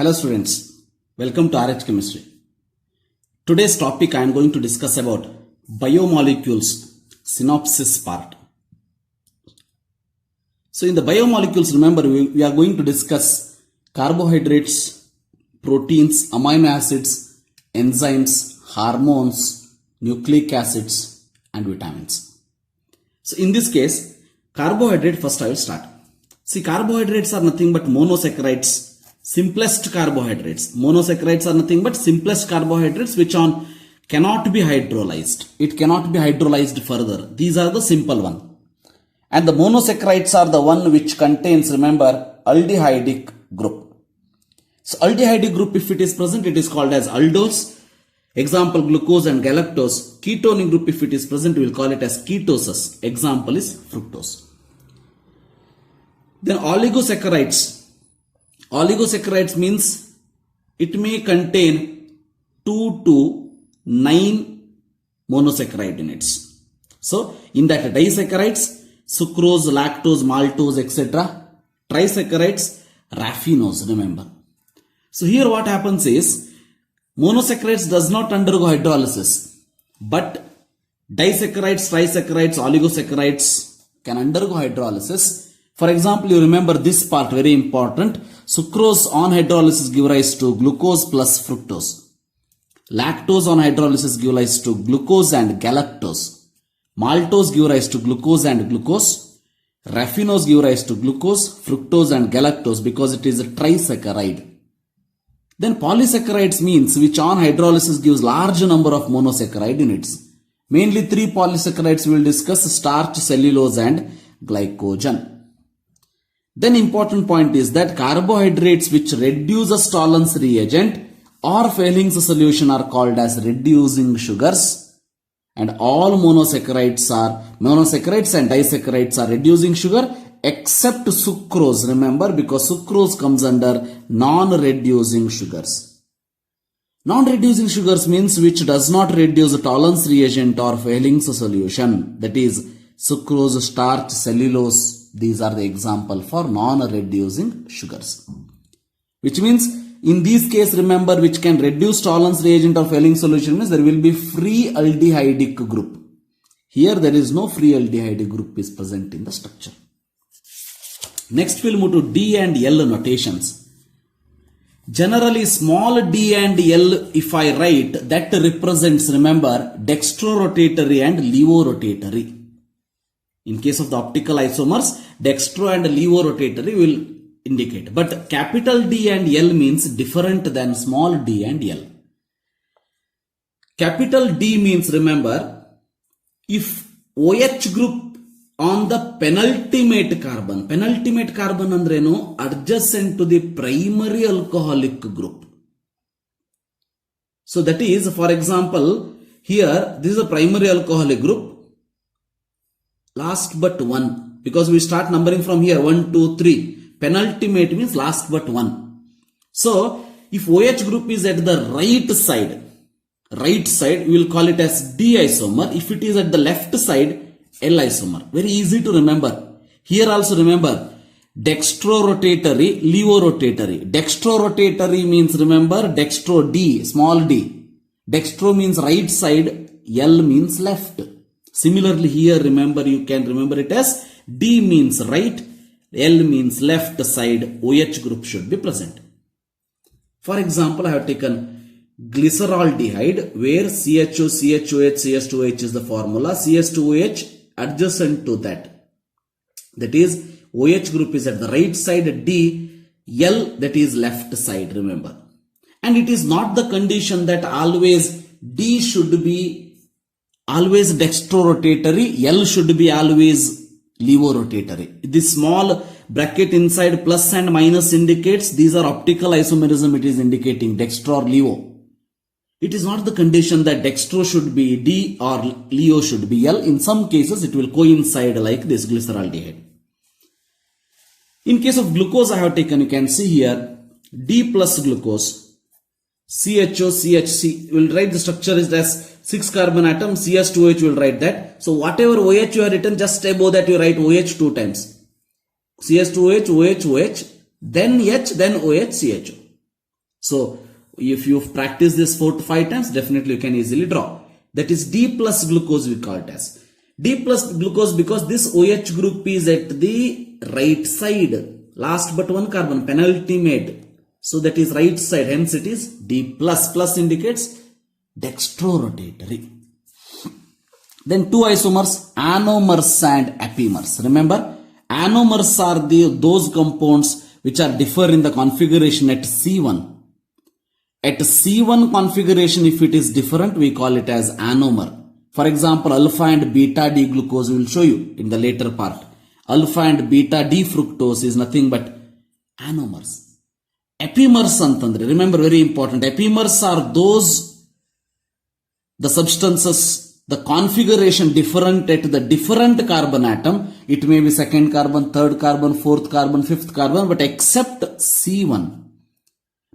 Hello students, welcome to RH Chemistry. Today's topic I am going to discuss about biomolecules synopsis part. So in the biomolecules, remember we are going to discuss carbohydrates, proteins, amino acids, enzymes, hormones, nucleic acids and vitamins. So in this case, carbohydrate first I will start. See, carbohydrates are nothing but monosaccharides. Simplest carbohydrates. Monosaccharides are nothing but simplest carbohydrates which cannot be hydrolyzed. It cannot be hydrolyzed further. These are the simple one. And the monosaccharides are the one which contains, remember, aldehydic group. So aldehydic group, if it is present, it is called as aldose. Example, glucose and galactose. Ketonic group, if it is present, we will call it as ketosis. Example is fructose. Then oligosaccharides. Oligosaccharides means it may contain 2 to 9 monosaccharide units. So in that disaccharides, sucrose, lactose, maltose, etc. Trisaccharides, raffinose, remember. So here what happens is, monosaccharides does not undergo hydrolysis, but disaccharides, trisaccharides, oligosaccharides can undergo hydrolysis. For example, you remember this part, very important. Sucrose on hydrolysis give rise to glucose plus fructose. Lactose on hydrolysis give rise to glucose and galactose. Maltose give rise to glucose and glucose. Raffinose give rise to glucose, fructose and galactose because it is a trisaccharide. Then polysaccharides means which on hydrolysis gives large number of monosaccharide units. Mainly 3 polysaccharides we will discuss: starch, cellulose and glycogen. Then important point is that carbohydrates which reduces tolerance reagent or Fehling's solution are called as reducing sugars, and all monosaccharides and disaccharides are reducing sugar except sucrose, remember, because sucrose comes under non-reducing sugars. Non-reducing sugars means which does not reduce tolerance reagent or Fehling's solution, that is sucrose, starch, cellulose. These are the example for non-reducing sugars. Which means in this case, remember, which can reduce tolerance reagent or Fehling's solution means there will be free aldehydic group. Here there is no free aldehydic group is present in the structure. Next we'll move to D and L notations. Generally small d and L, if I write, that represents, remember, dextrorotatory and levorotatory. In case of the optical isomers, dextro and levorotatory will indicate. But capital D and L means different than small d and L. Capital D means, remember, if OH group on the penultimate carbon andreno adjacent to the primary alcoholic group. So that is, for example, here this is a primary alcoholic group. Last but one, because we start numbering from here 1, 2, 3. Penultimate means last but one. So if OH group is at the right side, we will call it as D isomer. If it is at the left side, L isomer. Very easy to remember. Here also remember, dextrorotatory, levorotatory. Dextrorotatory means, remember, dextro D, small d. Dextro means right side, L means left. Similarly here, remember, you can remember it as D means right, L means left side, OH group should be present. For example, I have taken glyceraldehyde where CHO, CHOH, CS2OH is the formula. CS2OH adjacent to that. That is, OH group is at the right side, D, L that is left side, remember. And it is not the condition that always D should be always dextrorotatory, L should be always levorotatory. This small bracket inside plus and minus indicates these are optical isomerism, it is indicating dextro or levo. It is not the condition that dextro should be D or leo should be L. In some cases it will coincide like this glyceraldehyde. In case of glucose I have taken, you can see here D plus glucose, CHO, CHC, will write the structure is as 6 carbon atom, CS2OH will write that. So whatever OH you have written, just above that you write OH 2 times. CS2OH, OH, OH, then H, then OH, CHO. So if you practice this 4 to 5 times, definitely you can easily draw. That is D plus glucose we call it as. D plus glucose because this OH group is at the right side. Last but one carbon, penultimate. So that is right side, hence it is D plus. Plus indicates dextrorotatory. Then two isomers, anomers and epimers. Remember, anomers are those compounds which are differ in the configuration at C1. At C1 configuration, if it is different, we call it as anomer. For example, alpha and beta D glucose we will show you in the later part. Alpha and beta D fructose is nothing but anomers. Epimers antandre, remember very important. Epimers are those, the substances, the configuration different at the different carbon atom. It may be second carbon, third carbon, fourth carbon, fifth carbon, but except C1.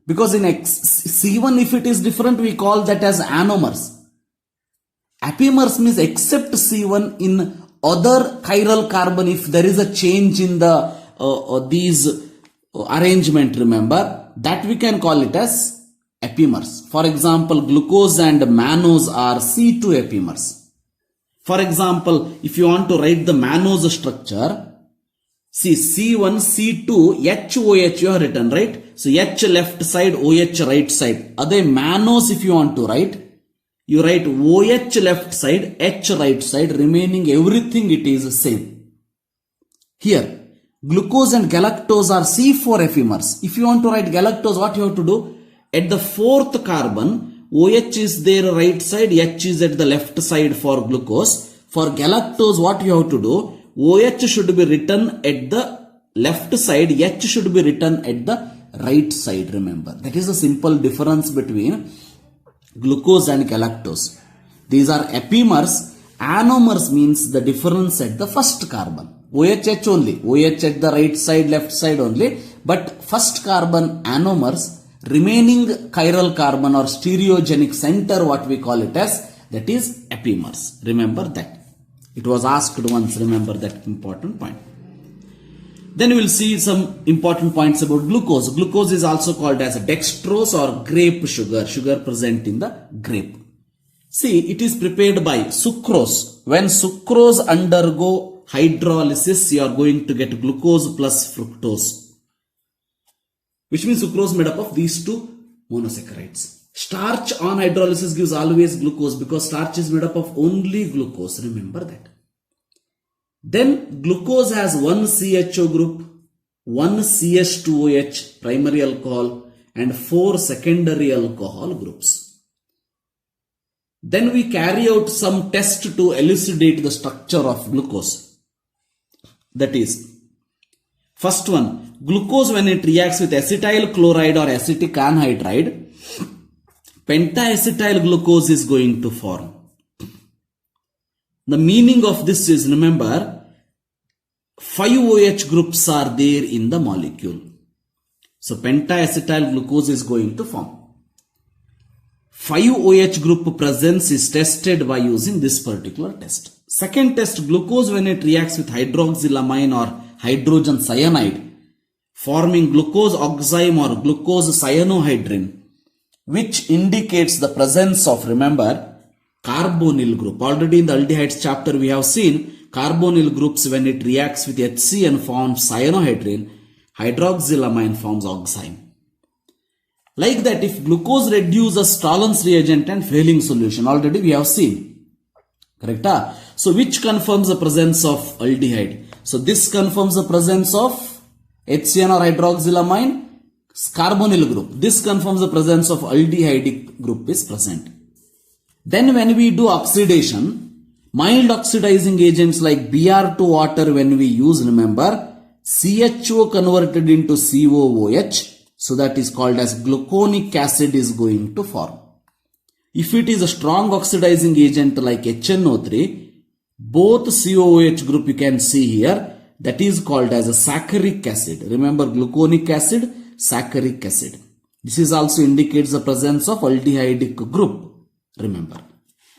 Because in C1, if it is different, we call that as anomers. Epimers means except C1 in other chiral carbon, if there is a change in the these arrangement, remember, that we can call it as epimers. For example, glucose and mannose are C2 epimers. For example, if you want to write the mannose structure, see C1, C2, HOH you have written, right? So H left side, OH right side. Ade mannose if you want to write, you write OH left side, H right side, remaining everything it is same. Here, glucose and galactose are C4 epimers. If you want to write galactose, what you have to do? At the fourth carbon, OH is there right side, H is at the left side for glucose. For galactose, what you have to do? OH should be written at the left side, H should be written at the right side, remember. That is the simple difference between glucose and galactose. These are epimers. Anomers means the difference at the first carbon. OH only. OH at the right side, left side only. But first carbon anomers, remaining chiral carbon or stereogenic center, what we call it as, that is epimers. Remember that. It was asked once, remember that important point. Then we will see some important points about glucose. Glucose is also called as dextrose or grape sugar, sugar present in the grape. See, it is prepared by sucrose. When sucrose undergo hydrolysis, you are going to get glucose plus fructose, which means sucrose made up of these two monosaccharides. Starch on hydrolysis gives always glucose because starch is made up of only glucose. Remember that. Then glucose has one CHO group, one CH2OH primary alcohol and 4 secondary alcohol groups. Then we carry out some test to elucidate the structure of glucose. That is, first one, glucose when it reacts with acetyl chloride or acetic anhydride, pentacetyl glucose is going to form. The meaning of this is, remember, 5 OH groups are there in the molecule. So pentacetyl glucose is going to form. 5 OH group presence is tested by using this particular test. Second test, glucose when it reacts with hydroxylamine or hydrogen cyanide, forming glucose oxime or glucose cyanohydrin, which indicates the presence of, remember, carbonyl group. Already in the aldehydes chapter we have seen carbonyl groups when it reacts with HCN forms cyanohydrin, hydroxylamine forms oxime. Like that, if glucose reduces Tollens reagent and failing solution, already we have seen. Correct? So which confirms the presence of aldehyde? So this confirms the presence of HCN or hydroxylamine, carbonyl group. This confirms the presence of aldehydic group is present. Then when we do oxidation, mild oxidizing agents like Br2 water when we use, remember, CHO converted into COOH, so that is called as gluconic acid is going to form. If it is a strong oxidizing agent like HNO3, both COOH group you can see here, that is called as a saccharic acid. Remember, gluconic acid, saccharic acid. This is also indicates the presence of aldehydic group. Remember.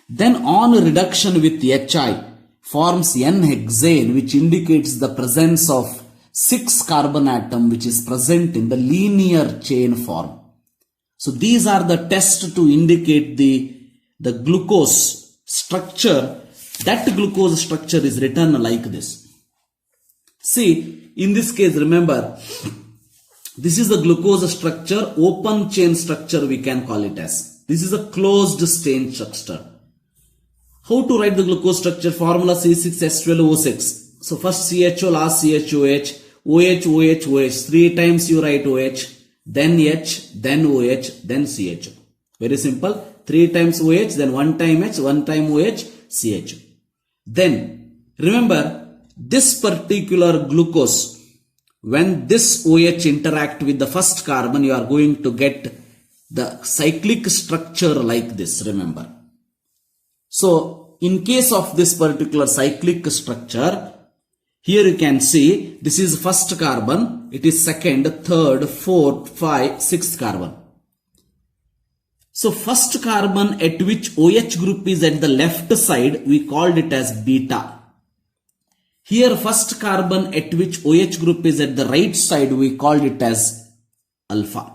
Then on reduction with HI forms N-hexane, which indicates the presence of 6 carbon atom which is present in the linear chain form. So these are the tests to indicate the glucose structure. That glucose structure is written like this. See, in this case, remember, this is the glucose structure, open chain structure we can call it as. This is a closed chain structure. How to write the glucose structure? Formula C6H12O6. So first CHO, last CHOH, OH, OH, OH. 3 times you write OH, then H, then OH, then CHO. Very simple. 3 times OH, then 1 time H, 1 time OH, CHO. Then remember this particular glucose, when this OH interact with the first carbon, you are going to get the cyclic structure like this, remember. So in case of this particular cyclic structure, here you can see this is first carbon, it is second, third, fourth, 5, 6th carbon. So first carbon at which OH group is at the left side, we called it as beta. Here first carbon at which OH group is at the right side, we called it as alpha.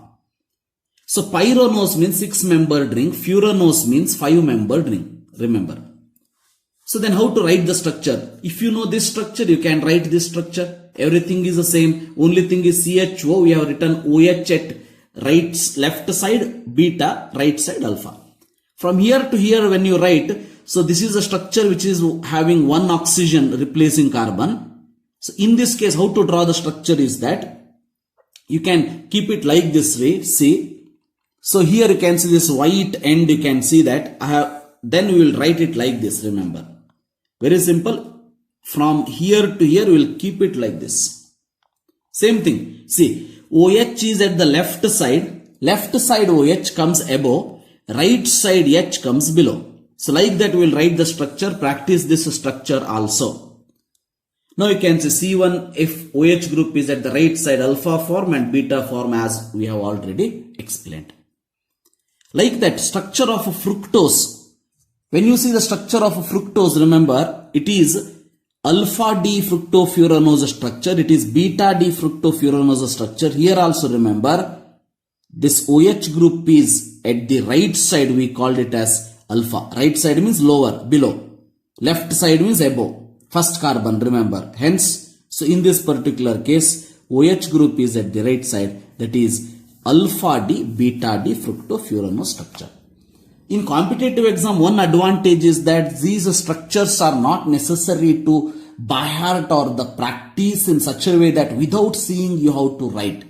So pyranose means 6-membered ring, furanose means 5-membered ring, remember. So then how to write the structure? If you know this structure, you can write this structure. Everything is the same. Only thing is CHO, we have written OH at left side, beta, right side, alpha. From here to here when you write, so this is a structure which is having one oxygen replacing carbon. So in this case, how to draw the structure is that you can keep it like this way. See, so here you can see this white end, you can see that then we will write it like this, remember. Very simple. From here to here, we will keep it like this. Same thing. See, OH is at the left side OH comes above, right side H comes below. So like that we will write the structure, practice this structure also. Now you can see C1 if OH group is at the right side alpha form and beta form as we have already explained. Like that structure of fructose. When you see the structure of fructose, remember it is alpha D fructofuranose structure, it is beta D fructofuranose structure. Here also remember this OH group is at the right side, we called it as alpha. Right side means lower, below. Left side means above. First carbon, remember. Hence, so in this particular case, OH group is at the right side, that is alpha D, beta D fructofuranose structure. In competitive exam, one advantage is that these structures are not necessary to by heart or the practice in such a way that without seeing you have to write.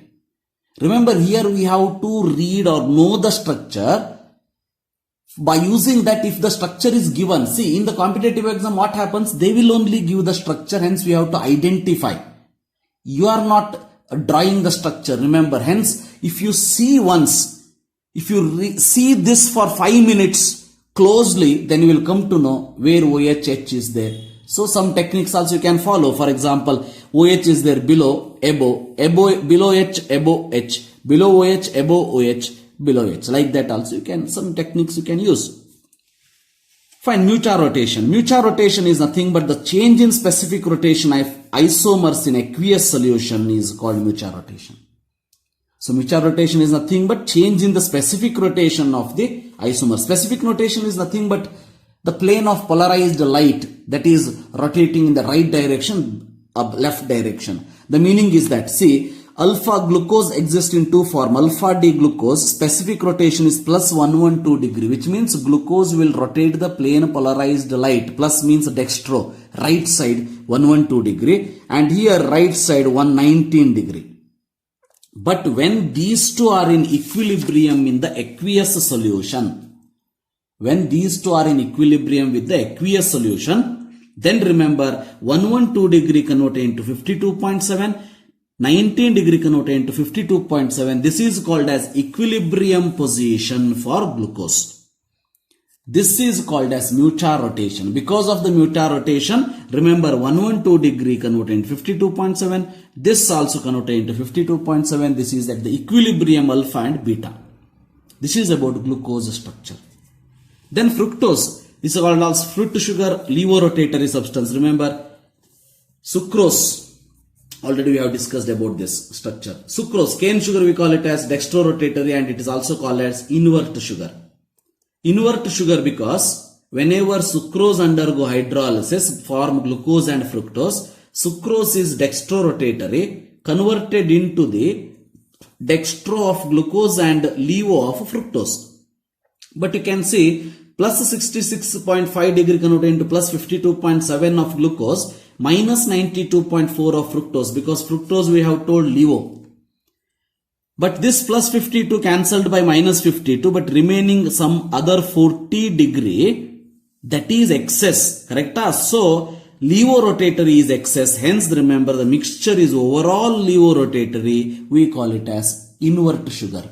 Remember here we have to read or know the structure. By using that, if the structure is given, see in the competitive exam what happens, they will only give the structure, hence we have to identify. You are not drawing the structure, remember. Hence if you see once, if you see this for 5 minutes closely, then you will come to know where OH is there. So some techniques also you can follow. For example, OH is there below, above, below H, above H, below OH, above OH, below H. Like that also you can, some techniques you can use. Fine, mutual rotation. Mutual rotation is nothing but the change in specific rotation of isomers in aqueous solution is called mutual rotation. So mutual rotation is nothing but change in the specific rotation of the isomer. Specific rotation is nothing but the plane of polarized light that is rotating in the right direction, left direction. The meaning is that, see, alpha glucose exists in two forms. Alpha D glucose, specific rotation is plus 112 degree, which means glucose will rotate the plane polarized light. Plus means dextro, right side 112 degree, and here right side 119 degree. But when these two are in equilibrium in the aqueous solution, when these two are in equilibrium with the aqueous solution, then remember 112 degree converted into 52.7, 19 degree converted into 52.7. This is called as equilibrium position for glucose. This is called as mutual rotation. Because of the mutual rotation, remember 112 degree converted into 52.7. This also converted into 52.7. This is at the equilibrium alpha and beta. This is about glucose structure. Then fructose. This is called as fruit sugar levorotatory substance. Remember sucrose. Already we have discussed about this structure. Sucrose, cane sugar, we call it as dextrorotatory, and it is also called as invert sugar. Invert sugar because whenever sucrose undergo hydrolysis form glucose and fructose, sucrose is dextrorotatory, converted into the dextro of glucose and levo of fructose. But you can see plus 66.5 degree converted into plus 52.7 of glucose minus 92.4 of fructose, because fructose we have told levo. But this plus 52 cancelled by minus 52, but remaining some other 40 degree, that is excess, correct? So levorotatory is excess, hence remember the mixture is overall levorotatory, we call it as invert sugar.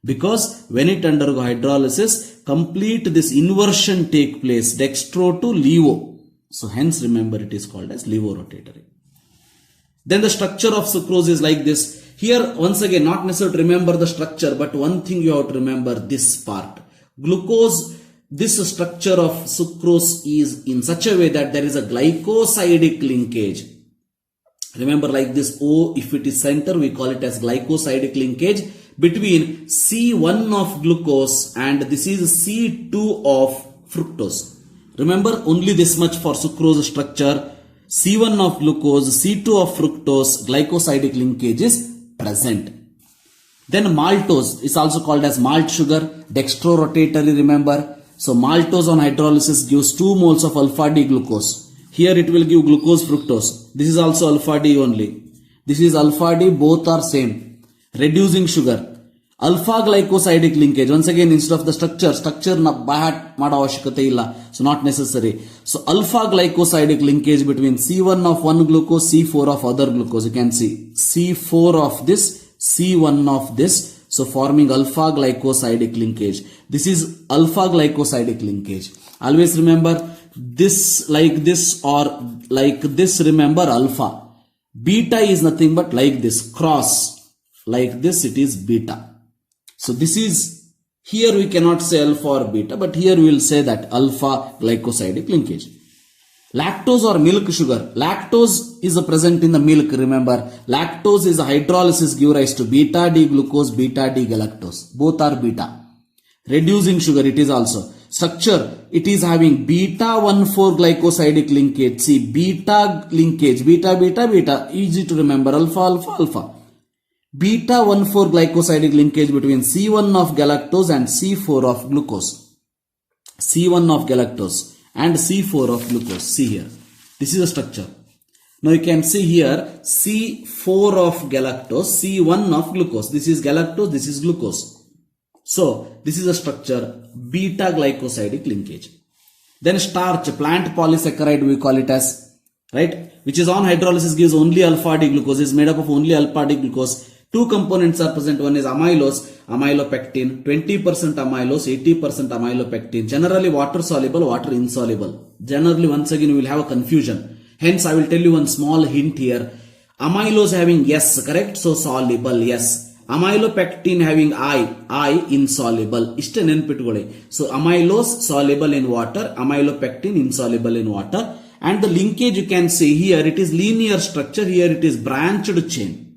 Because when it undergo hydrolysis, complete this inversion take place, dextro to levo. So hence remember it is called as levorotatory. Then the structure of sucrose is like this. Here once again not necessary to remember the structure, but one thing you have to remember this part. Glucose, this structure of sucrose is in such a way that there is a glycosidic linkage. Remember like this O, if it is center we call it as glycosidic linkage between C1 of glucose and this is C2 of fructose. Remember only this much for sucrose structure. C1 of glucose, C2 of fructose, glycosidic linkage is present. Then maltose is also called as malt sugar, dextrorotatory, remember. So maltose on hydrolysis gives 2 moles of alpha D glucose. Here it will give glucose fructose. This is also alpha D only. This is alpha D, both are same. Reducing sugar. Alpha glycosidic linkage. Once again, instead of the structure na bahat mada avashyakate illa. So not necessary. So alpha glycosidic linkage between C1 of one glucose, C4 of other glucose. You can see C4 of this, C1 of this. So forming alpha glycosidic linkage. This is alpha glycosidic linkage. Always remember this like this or like this, remember alpha. Beta is nothing but like this, cross. Like this it is beta. So this is, here we cannot say alpha or beta, but here we will say that alpha glycosidic linkage. Lactose or milk sugar. Lactose is present in the milk, remember. Lactose is a hydrolysis give rise to beta D glucose, beta D galactose. Both are beta. Reducing sugar it is also. Structure, it is having beta 1,4 glycosidic linkage. See, beta linkage, beta, beta, beta. Easy to remember, alpha, alpha, alpha. Beta 1,4 glycosidic linkage between C1 of galactose and C4 of glucose. C1 of galactose and C4 of glucose. See here. This is a structure. Now you can see here C4 of galactose, C1 of glucose. This is galactose, this is glucose. So this is a structure, beta glycosidic linkage. Then starch, plant polysaccharide we call it as, right, which is on hydrolysis gives only alpha D glucose, is made up of only alpha D glucose. 2 components are present. One is amylose, amylopectin, 20% amylose, 80% amylopectin. Generally water soluble, water insoluble. Generally once again you will have a confusion. Hence I will tell you one small hint here. Amylose having yes, correct? So soluble, yes. Amylopectin having I insoluble. Ishte nenpitgole. So amylose soluble in water, amylopectin insoluble in water. And the linkage you can see here, it is linear structure, here it is branched chain.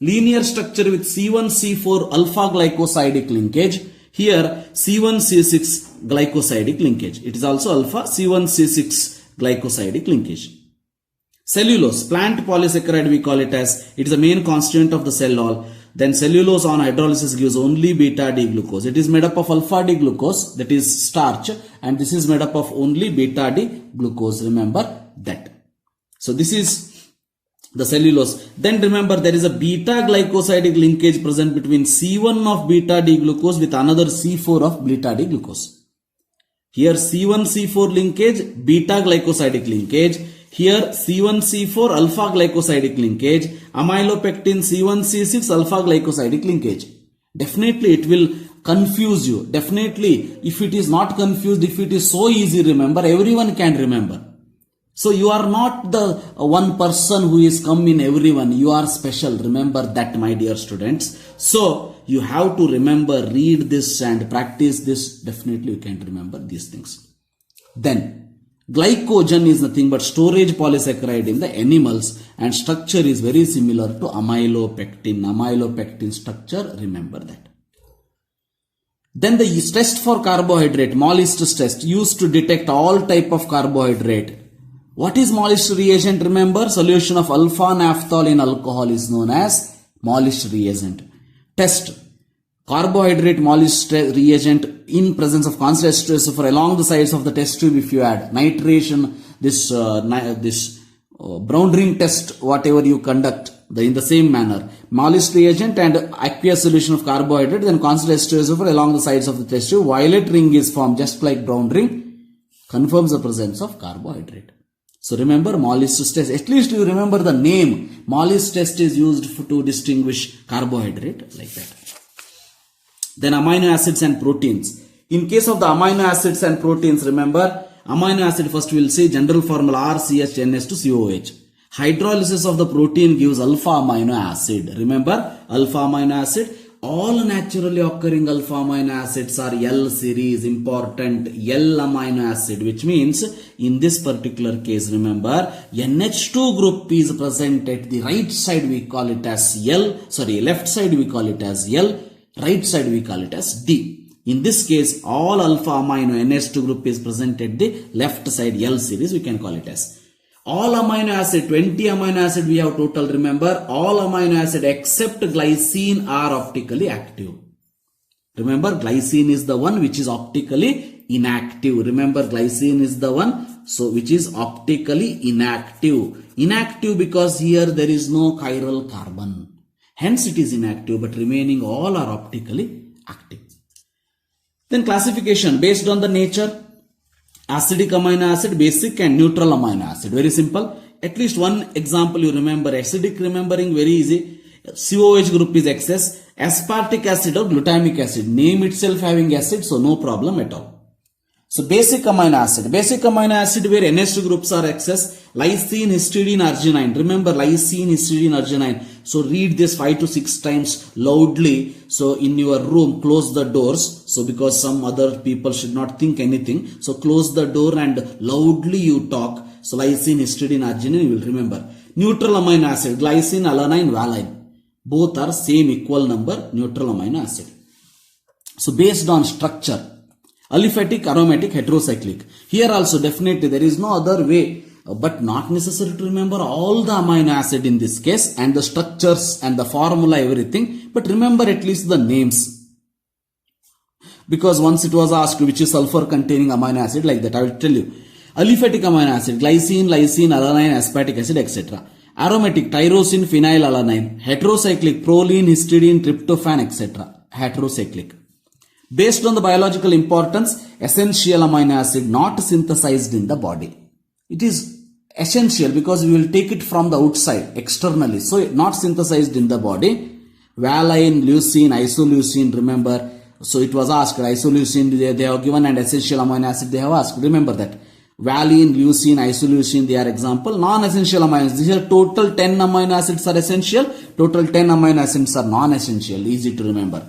Linear structure with C1, C4 alpha glycosidic linkage. Here C1, C6 glycosidic linkage. It is also alpha C1, C6 glycosidic linkage. Cellulose, plant polysaccharide we call it as, it is the main constituent of the cell wall. Then cellulose on hydrolysis gives only beta D glucose. It is made up of alpha D glucose, that is starch, and this is made up of only beta D glucose. Remember that. So this is the cellulose. Then remember there is a beta glycosidic linkage present between C1 of beta D glucose with another C4 of beta D glucose. Here C1 C4 linkage, beta glycosidic linkage. Here C1 C4 alpha glycosidic linkage, amylopectin C1 C6 alpha glycosidic linkage. Definitely it will confuse you. Definitely if it is not confused, if it is so easy remember, everyone can remember. So you are not the one person who is come in everyone. You are special. Remember that, my dear students. So you have to remember, read this and practice this. Definitely you can remember these things. Then Glycogen is nothing but storage polysaccharide in the animals, and structure is very similar to amylopectin. Amylopectin structure, remember that. Then the test for carbohydrate, Molist test, used to detect all type of carbohydrate. What is Molist reagent? Remember, solution of alpha-naphthol in alcohol is known as Molist reagent. Test carbohydrate Molist reagent in presence of constant H2SO4 along the sides of the test tube. If you add nitration, this brown ring test, whatever you conduct, in the same manner, Molist reagent and aqueous solution of carbohydrate, then constant H2SO4 along the sides of the test tube, violet ring is formed just like brown ring, confirms the presence of carbohydrate. So remember Molist test, at least you remember the name. Molist test is used to distinguish carbohydrate, like that. Then amino acids and proteins. In case of the amino acids and proteins, remember amino acid first we will say general formula RCHNS2COH. Hydrolysis of the protein gives alpha amino acid. Remember alpha amino acid. All naturally occurring alpha amino acids are L series, important L amino acid, which means in this particular case, remember NH2 group is present at the right side, we call it as L, left side we call it as L, right side we call it as D. In this case, all alpha amino NH2 group is present at the left side, L series we can call it as. All amino acid, 20 amino acid we have total, remember all amino acid except glycine are optically active. Remember glycine is the one which is optically inactive. Remember glycine is the one which is optically inactive. Inactive because here there is no chiral carbon. Hence it is inactive, but remaining all are optically active. Then classification based on the nature. Acidic amino acid, basic and neutral amino acid. Very simple. At least one example you remember. Acidic, remembering very easy. COH group is excess. Aspartic acid or glutamic acid. Name itself having acid, so no problem at all. So basic amino acid. Basic amino acid where NH2 groups are excess. Lysine, histidine, arginine. Remember lysine, histidine, arginine. So read this 5 to 6 times loudly. So in your room, close the doors. So because some other people should not think anything. So close the door and loudly you talk. So lysine, histidine, arginine, you will remember. Neutral amino acid, glycine, alanine, valine. Both are same equal number, neutral amino acid. So based on structure, aliphatic, aromatic, heterocyclic. Here also definitely there is no other way, but not necessary to remember all the amino acid in this case and the structures and the formula, everything. But remember at least the names. Because once it was asked which is sulfur containing amino acid, like that I will tell you. Aliphatic amino acid, glycine, lysine, alanine, aspartic acid, etc. Aromatic, tyrosine, phenylalanine. Heterocyclic, proline, histidine, tryptophan, etc. Heterocyclic. Based on the biological importance, essential amino acid not synthesized in the body. It is essential because we will take it from the outside, externally. So not synthesized in the body. Valine, leucine, isoleucine, remember. So it was asked, isoleucine they have given and essential amino acid they have asked. Remember that. Valine, leucine, isoleucine, they are example. Non-essential amino acids. These are total 10 amino acids are essential. Total 10 amino acids are non-essential. Easy to remember.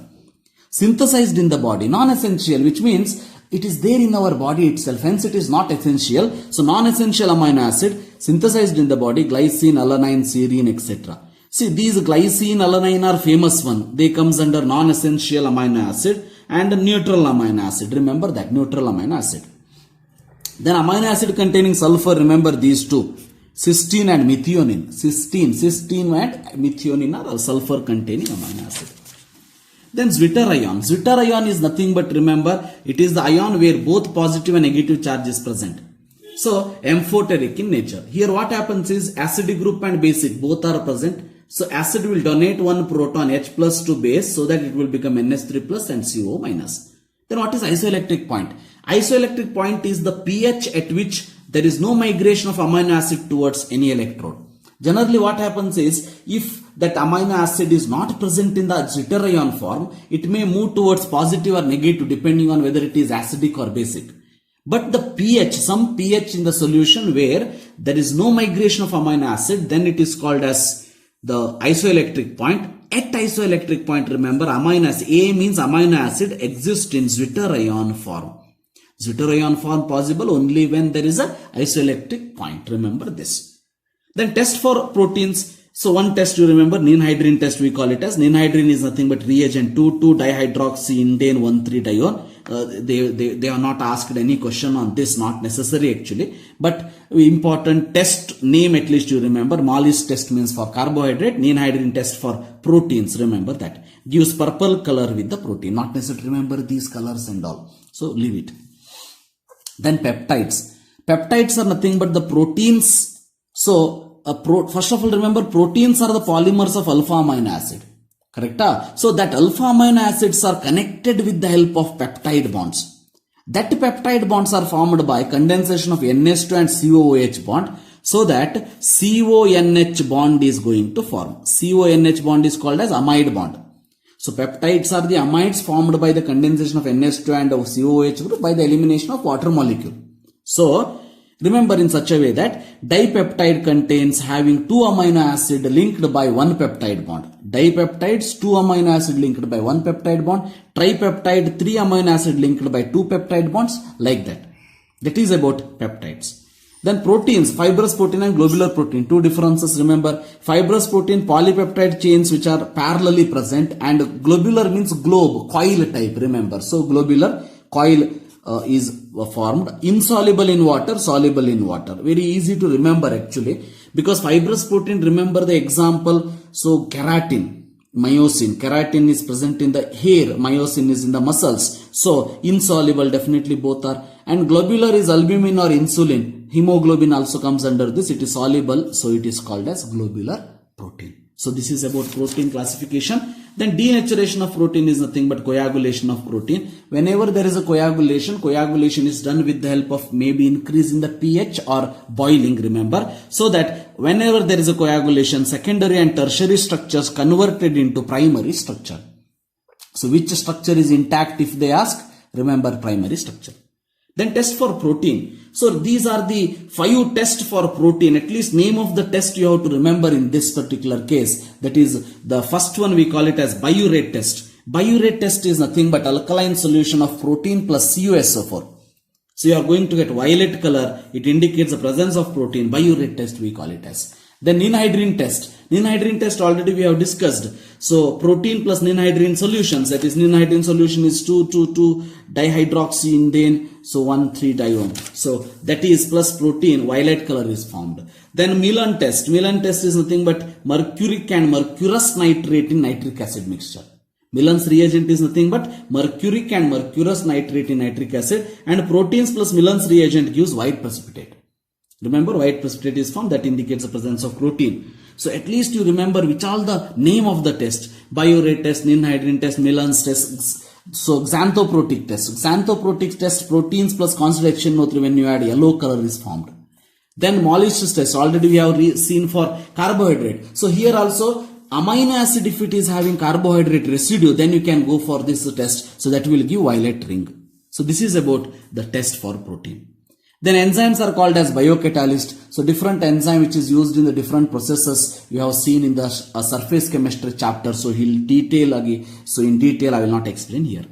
Synthesized in the body, non-essential, which means it is there in our body itself, hence it is not essential. So non-essential amino acid synthesized in the body, glycine, alanine, serine, etc. See, these glycine, alanine are famous one. They comes under non-essential amino acid and neutral amino acid. Remember that, neutral amino acid. Then amino acid containing sulfur, remember these two. Cysteine and methionine. Cysteine and methionine are sulfur containing amino acid. Then Zwitter ion. Zwitter ion is nothing but, remember, it is the ion where both positive and negative charge is present. So amphoteric in nature. Here what happens is acidic group and basic both are present. So acid will donate one proton H plus to base so that it will become NH3 plus and CO minus. Then what is isoelectric point? Isoelectric point is the pH at which there is no migration of amino acid towards any electrode. Generally what happens is, if that amino acid is not present in the Zwitter ion form, it may move towards positive or negative depending on whether it is acidic or basic. But the pH, some pH in the solution where there is no migration of amino acid, then it is called as the isoelectric point. At isoelectric point, remember amino acid, A means amino acid exists in Zwitter ion form. Zwitterion form possible only when there is a isoelectric point. Remember this. Then test for proteins. So one test you remember, ninhydrin test we call it as. Ninhydrin is nothing but reagent 2,2-dihydroxyindane 1,3-dione. They are not asked any question on this, not necessary actually. But important test name at least you remember. Mollis test means for carbohydrate. Ninhydrin test for proteins. Remember that. Gives purple color with the protein. Not necessary remember these colors and all. So leave it. Then peptides. Peptides are nothing but the proteins. So first of all, remember proteins are the polymers of alpha amino acid. Correct? So that alpha amino acids are connected with the help of peptide bonds. That peptide bonds are formed by condensation of NH2 and COOH bond. So that CONH bond is going to form. CONH bond is called as amide bond. So peptides are the amides formed by the condensation of NH2 and of COOH group by the elimination of water molecule. So remember in such a way that dipeptide contains having 2 amino acid linked by 1 peptide bond. Dipeptides 2 amino acid linked by 1 peptide bond. Tripeptide 3 amino acid linked by 2 peptide bonds, like that. That is about peptides. Then proteins, fibrous protein and globular protein. Two differences remember. Fibrous protein polypeptide chains which are parallelly present, and globular means globe, coil type, remember. So globular coil is formed, insoluble in water, soluble in water. Very easy to remember actually, because fibrous protein, remember the example. So keratin, myosin. Keratin is present in the hair, myosin is in the muscles. So insoluble, definitely both are. And globular is albumin or insulin. Hemoglobin also comes under this. It is soluble, so it is called as globular protein. So this is about protein classification. Then denaturation of protein is nothing but coagulation of protein. Whenever there is a coagulation, coagulation is done with the help of maybe increase in the pH or boiling, remember. So that whenever there is a coagulation, secondary and tertiary structures converted into primary structure. So which structure is intact if they ask? Remember primary structure. Then test for protein. So these are the 5 tests for protein. At least name of the test you have to remember in this particular case. That is the first one, we call it as biurate test. Biurate test is nothing but alkaline solution of protein plus CuSO4. So you are going to get violet color. It indicates the presence of protein. Biurate test we call it as. Then ninhydrin test. Ninhydrin test already we have discussed. So protein plus ninhydrin solutions, that is ninhydrin solution is 2,2,2-dihydroxyindane, so 1,3-dione. So that is plus protein, violet color is formed. Then Milan test. Milan test is nothing but mercuric and mercurous nitrate in nitric acid mixture. Milan's reagent is nothing but mercuric and mercurous nitrate in nitric acid, and proteins plus Milan's reagent gives white precipitate. Remember, white precipitate is formed, that indicates the presence of protein. So at least you remember which all the name of the test. Biurate test, ninhydrin test, Milan's test. So xanthoprotic test. Xanthoprotic test, proteins plus concentration O3, when you add yellow color is formed. Then Mollis test, already we have seen for carbohydrate. So here also amino acid, if it is having carbohydrate residue, then you can go for this test. So that will give violet ring. So this is about the test for protein. Then enzymes are called as biocatalyst. So different enzyme which is used in the different processes you have seen in the surface chemistry chapter. So he'll detail again. So in detail I will not explain here.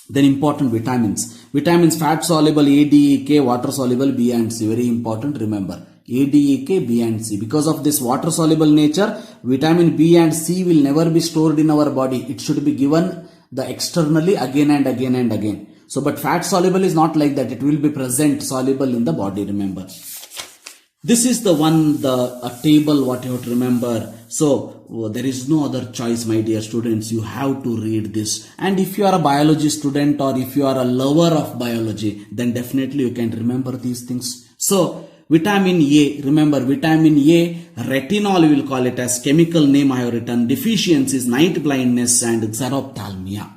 Then important vitamins. Vitamins fat soluble A, D, E, K, water soluble B and C. Very important, remember. A, D, E, K, B and C. Because of this water soluble nature, vitamin B and C will never be stored in our body. It should be given the externally again and again and again. So, but fat soluble is not like that. It will be present soluble in the body, remember. This is the one, a table what you have to remember. So, there is no other choice, my dear students. You have to read this. And if you are a biology student or if you are a lover of biology, then definitely you can remember these things. So, vitamin A, remember vitamin A, retinol we will call it as, chemical name I have written. Deficiency is night blindness and xerophthalmia.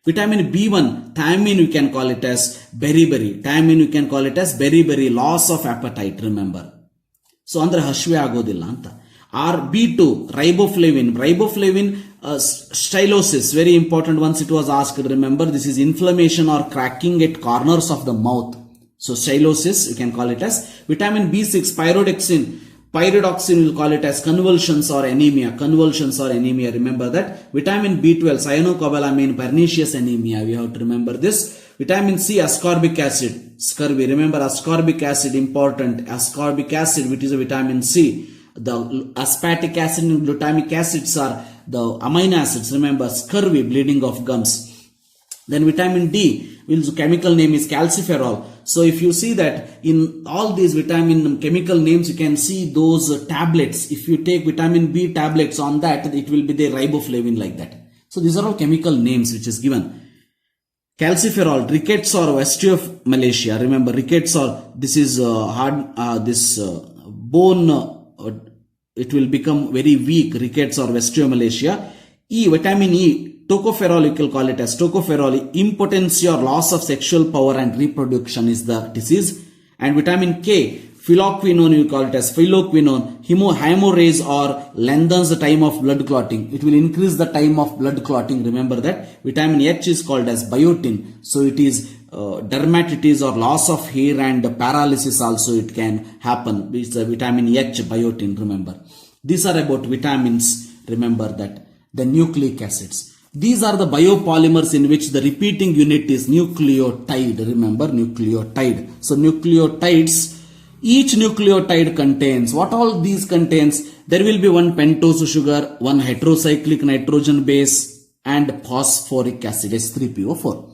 Vitamin B1, thiamine we can call it as beriberi. Thiamine we can call it as beriberi, loss of appetite, remember. So, andre hashve agodilla anta. Or B2, riboflavin. Riboflavin, stylosis, very important once it was asked, remember, this is inflammation or cracking at corners of the mouth. So, stylosis, you can call it as. Vitamin B6, pyridoxine. Pyridoxine will call it as convulsions or anemia. Convulsions or anemia, remember that. Vitamin B12, cyanocobalamin, pernicious anemia, we have to remember this. Vitamin C, ascorbic acid, scurvy. Remember ascorbic acid important. Ascorbic acid, which is a vitamin C. The aspartic acid and glutamic acids are the amino acids. Remember scurvy, bleeding of gums. Then vitamin D, which chemical name is calciferol. So if you see that in all these vitamin chemical names, you can see those tablets. If you take vitamin B tablets on that, it will be the riboflavin like that. So these are all chemical names which is given. Calciferol, rickets or osteomalacia. Remember rickets or this is bone. It will become very weak. Rickets or osteomalacia. E, vitamin E. Tocopherol, you can call it as tocopherol. Impotency or loss of sexual power and reproduction is the disease. And vitamin K, phylloquinone, you call it as phylloquinone. Hemorrhage or lengthens the time of blood clotting. It will increase the time of blood clotting. Remember that. Vitamin H is called as biotin. So it is dermatitis or loss of hair and paralysis also it can happen. It's a vitamin H, biotin, remember. These are about vitamins. Remember that. The nucleic acids. These are the biopolymers in which the repeating unit is nucleotide. Remember nucleotide. So nucleotides, each nucleotide contains, what all these contains? There will be one pentose sugar, one heterocyclic nitrogen base and phosphoric acid, H3PO4.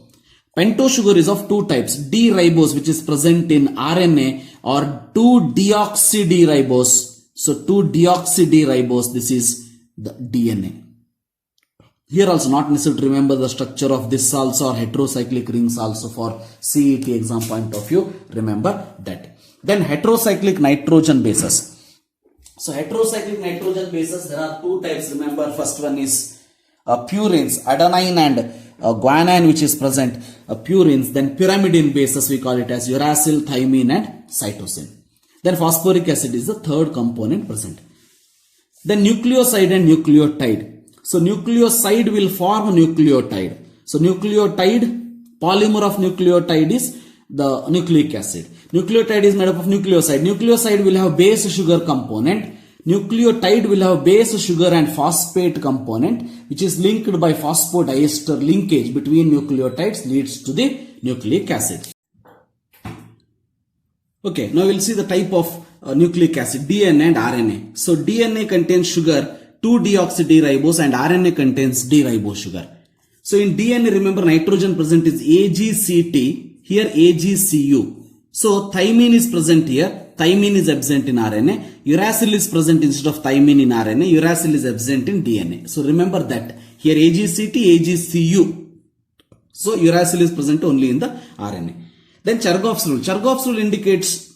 Pentose sugar is of two types, D-ribose which is present in RNA or 2-deoxy-D-ribose. So 2-deoxy-D-ribose, this is the DNA. Here also not necessary to remember the structure of this also or heterocyclic rings also for CET exam point of view. Remember that. Then heterocyclic nitrogen bases. So heterocyclic nitrogen bases, there are two types. Remember first one is purines, adenine and guanine which is present. Purines, then pyrimidine bases we call it as uracil, thymine and cytosine. Then phosphoric acid is the third component present. Then nucleoside and nucleotide. So nucleoside will form nucleotide. So nucleotide, polymer of nucleotide is the nucleic acid. Nucleotide is made up of nucleoside. Nucleoside will have base sugar component. Nucleotide will have base sugar and phosphate component which is linked by phosphodiester linkage between nucleotides leads to the nucleic acid. Okay, now we'll see the type of nucleic acid, DNA and RNA. So DNA contains sugar, 2-deoxy-D-ribose and RNA contains D-ribose sugar. So in DNA, remember nitrogen present is AGCT, here AGCU. So thymine is present here, thymine is absent in RNA, uracil is present instead of thymine in RNA, uracil is absent in DNA. So remember that, here AGCT, AGCU. So uracil is present only in the RNA. Then Chargaff's rule. Chargaff's rule indicates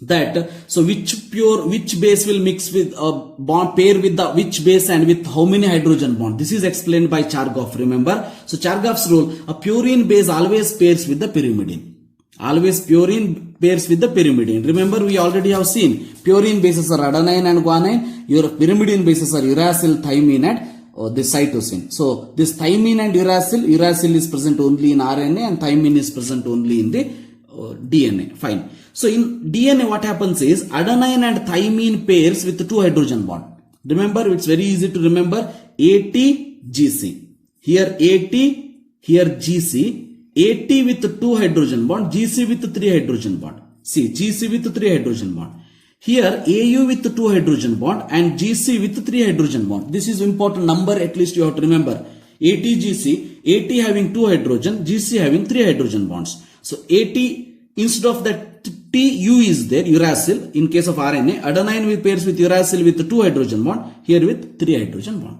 that so which base will mix with bond pair with the which base and with how many hydrogen bond. This is explained by Chargaff. Remember, so Chargaff's rule, a purine base always pairs with the pyrimidine. Always purine pairs with the pyrimidine. Remember, we already have seen purine bases are adenine and guanine, your pyrimidine bases are uracil, thymine and the cytosine. So this thymine and uracil is present only in RNA and thymine is present only in the DNA. Fine. So in DNA what happens is adenine and thymine pairs with 2 hydrogen bond. Remember, it's very easy to remember, AT, GC. Here AT, here GC. AT with 2 hydrogen bond, GC with 3 hydrogen bond. See, GC with 3 hydrogen bond. Here AU with 2 hydrogen bond and GC with 3 hydrogen bond. This is important number, at least you have to remember. ATGC, AT having 2 hydrogen, GC having 3 hydrogen bonds. So AT, instead of that TU is there, uracil. In case of RNA, adenine will pairs with uracil with 2 hydrogen bond, here with 3 hydrogen bond.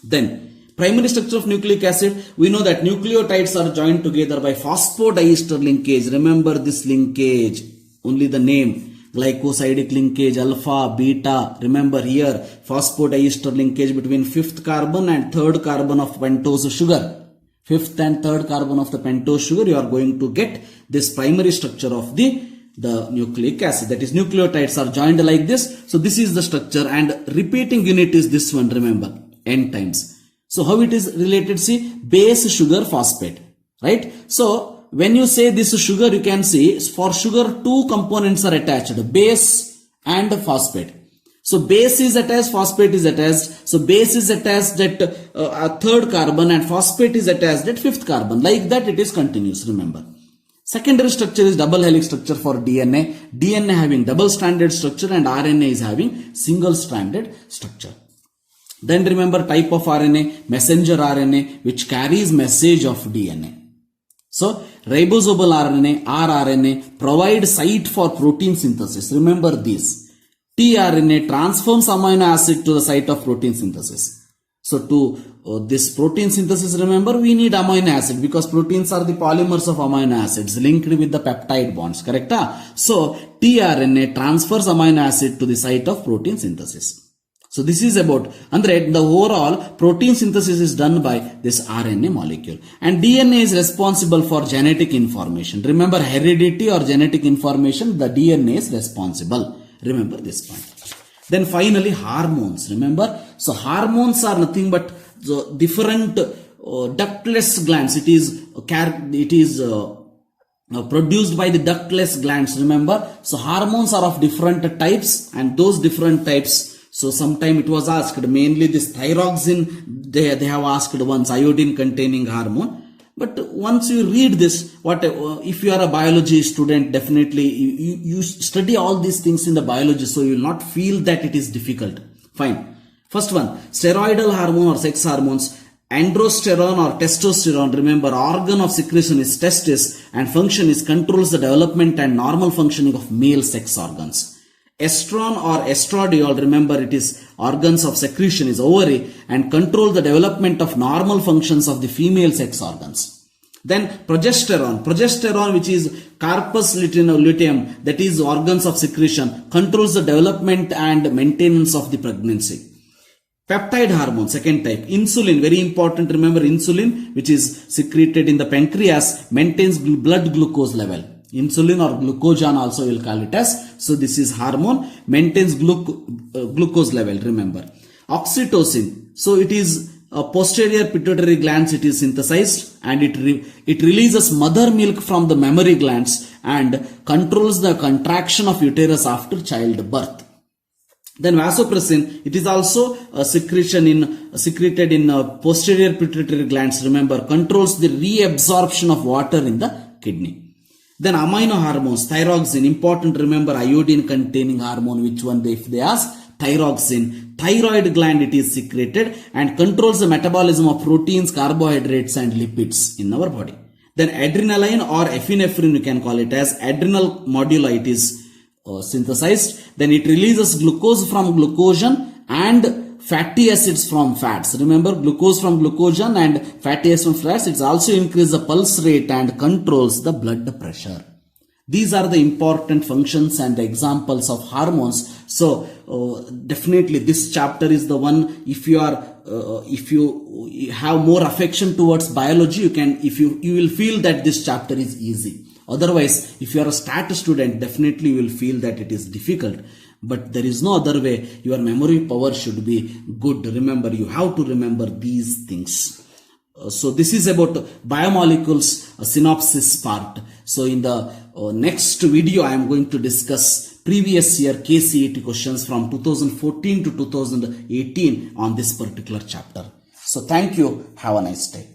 Then primary structure of nucleic acid, we know that nucleotides are joined together by phosphodiester linkage. Remember this linkage, only the name. Glycosidic linkage, alpha, beta. Remember here, phosphodiester linkage between 5th carbon and 3rd carbon of pentose sugar. 5th and 3rd carbon of the pentose sugar, you are going to get this primary structure of the nucleic acid. That is, nucleotides are joined like this. So this is the structure and repeating unit is this one, remember, N times. So how it is related? See, base sugar phosphate, right? So when you say this sugar, you can see for sugar 2 components are attached, base and phosphate. So base is attached, phosphate is attached. So base is attached at a third carbon and phosphate is attached at fifth carbon. Like that it is continuous, remember. Secondary structure is double helix structure for DNA. DNA having double stranded structure and RNA is having single stranded structure. Then remember type of RNA, messenger RNA, which carries message of DNA. So ribosomal RNA, rRNA provide site for protein synthesis. Remember this. tRNA transforms amino acid to the site of protein synthesis. So to this protein synthesis, remember we need amino acid because proteins are the polymers of amino acids linked with the peptide bonds, correct? So tRNA transfers amino acid to the site of protein synthesis. So this is about, andre the overall protein synthesis is done by this RNA molecule, and DNA is responsible for genetic information. Remember heredity or genetic information, the DNA is responsible. Remember this point. Then finally hormones, remember. So hormones are nothing but the different ductless glands. It is produced by the ductless glands, remember. So hormones are of different types, and those different types, so sometime it was asked, mainly this thyroxine, they have asked once, iodine containing hormone. But once you read this, if you are a biology student, definitely you study all these things in the biology, so you will not feel that it is difficult. Fine. First one, steroidal hormone or sex hormones, androsterone or testosterone. Remember, organ of secretion is testis and function is controls the development and normal functioning of male sex organs. Estron or estradiol, remember it is organs of secretion is ovary and control the development of normal functions of the female sex organs. Then progesterone which is corpus luteum, that is organs of secretion, controls the development and maintenance of the pregnancy. Peptide hormone, second type. Insulin, very important, remember insulin which is secreted in the pancreas, maintains blood glucose level. Insulin or glucagon also will call it as. So this is hormone, maintains glucose level, remember. Oxytocin, so it is a posterior pituitary glands, it is synthesized and it releases mother milk from the mammary glands and controls the contraction of uterus after childbirth. Then vasopressin, it is also a secreted in posterior pituitary glands, remember, controls the reabsorption of water in the kidney. Then amino hormones, thyroxine, important, remember iodine containing hormone, which one if they ask, thyroxine, thyroid gland it is secreted and controls the metabolism of proteins, carbohydrates and lipids in our body. Then adrenaline or epinephrine you can call it as, adrenal moduli it is synthesized. Then it releases glucose from glucogen and fatty acids from fats. Remember, glucose from glucogen and fatty acids from fats, it also increases the pulse rate and controls the blood pressure. These are the important functions and examples of hormones. So definitely this chapter is the one, if you have more affection towards biology, you will feel that this chapter is easy. Otherwise, if you are a stat student, definitely you will feel that it is difficult. But there is no other way. Your memory power should be good. Remember, you have to remember these things. So this is about biomolecules synopsis part. So in the next video, I am going to discuss previous year KCET questions from 2014 to 2018 on this particular chapter. So thank you. Have a nice day.